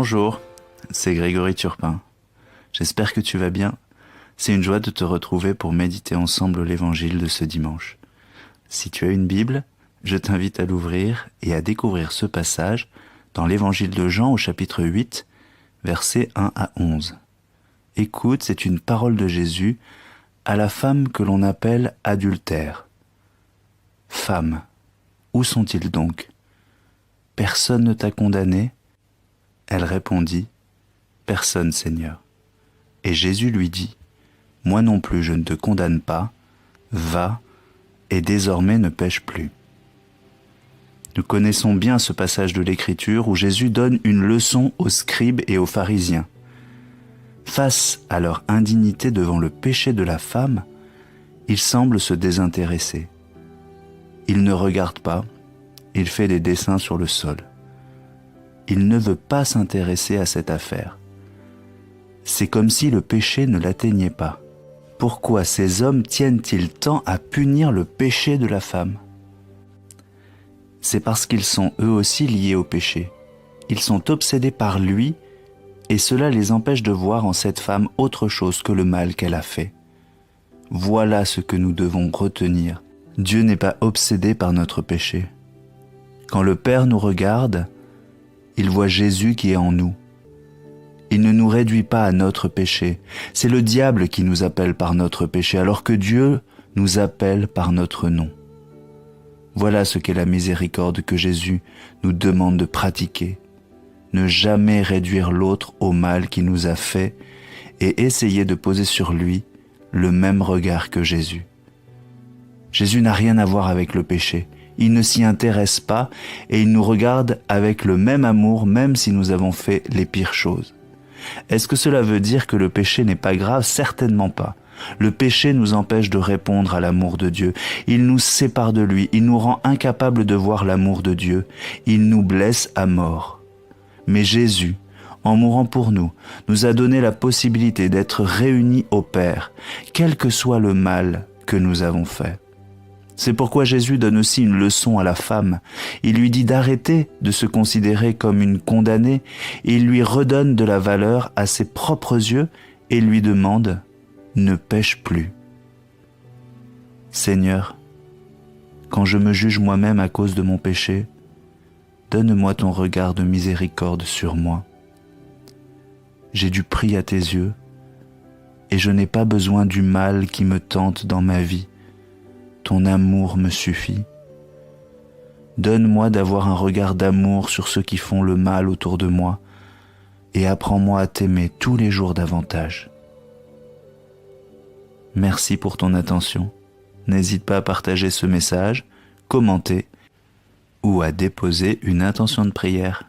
Bonjour, c'est Grégory Turpin. J'espère que tu vas bien. C'est une joie de te retrouver pour méditer ensemble l'évangile de ce dimanche. Si tu as une Bible, je t'invite à l'ouvrir et à découvrir ce passage dans l'évangile de Jean au chapitre 8, versets 1 à 11. Écoute, c'est une parole de Jésus à la femme que l'on appelle adultère. Femme, où sont-ils donc? Personne ne t'a condamné? Elle répondit, Personne, Seigneur. Et Jésus lui dit, Moi non plus je ne te condamne pas, va, et désormais ne pêche plus. Nous connaissons bien ce passage de l'Écriture où Jésus donne une leçon aux scribes et aux pharisiens. Face à leur indignité devant le péché de la femme, il semble se désintéresser. Il ne regarde pas, il fait des dessins sur le sol. Il ne veut pas s'intéresser à cette affaire. C'est comme si le péché ne l'atteignait pas. Pourquoi ces hommes tiennent-ils tant à punir le péché de la femme? C'est parce qu'ils sont eux aussi liés au péché. Ils sont obsédés par lui et cela les empêche de voir en cette femme autre chose que le mal qu'elle a fait. Voilà ce que nous devons retenir. Dieu n'est pas obsédé par notre péché. Quand le Père nous regarde, il voit Jésus qui est en nous. Il ne nous réduit pas à notre péché. C'est le diable qui nous appelle par notre péché, alors que Dieu nous appelle par notre nom. Voilà ce qu'est la miséricorde que Jésus nous demande de pratiquer. Ne jamais réduire l'autre au mal qu'il nous a fait et essayer de poser sur lui le même regard que Jésus. Jésus n'a rien à voir avec le péché. Il ne s'y intéresse pas et il nous regarde avec le même amour même si nous avons fait les pires choses. Est-ce que cela veut dire que le péché n'est pas grave? Certainement pas. Le péché nous empêche de répondre à l'amour de Dieu. Il nous sépare de lui. Il nous rend incapables de voir l'amour de Dieu. Il nous blesse à mort. Mais Jésus, en mourant pour nous, nous a donné la possibilité d'être réunis au Père, quel que soit le mal que nous avons fait. C'est pourquoi Jésus donne aussi une leçon à la femme. Il lui dit d'arrêter de se considérer comme une condamnée et il lui redonne de la valeur à ses propres yeux et lui demande « Ne pêche plus ». Seigneur, quand je me juge moi-même à cause de mon péché, donne-moi ton regard de miséricorde sur moi. J'ai du prix à tes yeux et je n'ai pas besoin du mal qui me tente dans ma vie. Ton amour me suffit. Donne-moi d'avoir un regard d'amour sur ceux qui font le mal autour de moi et apprends-moi à t'aimer tous les jours davantage. Merci pour ton attention. N'hésite pas à partager ce message, commenter ou à déposer une intention de prière.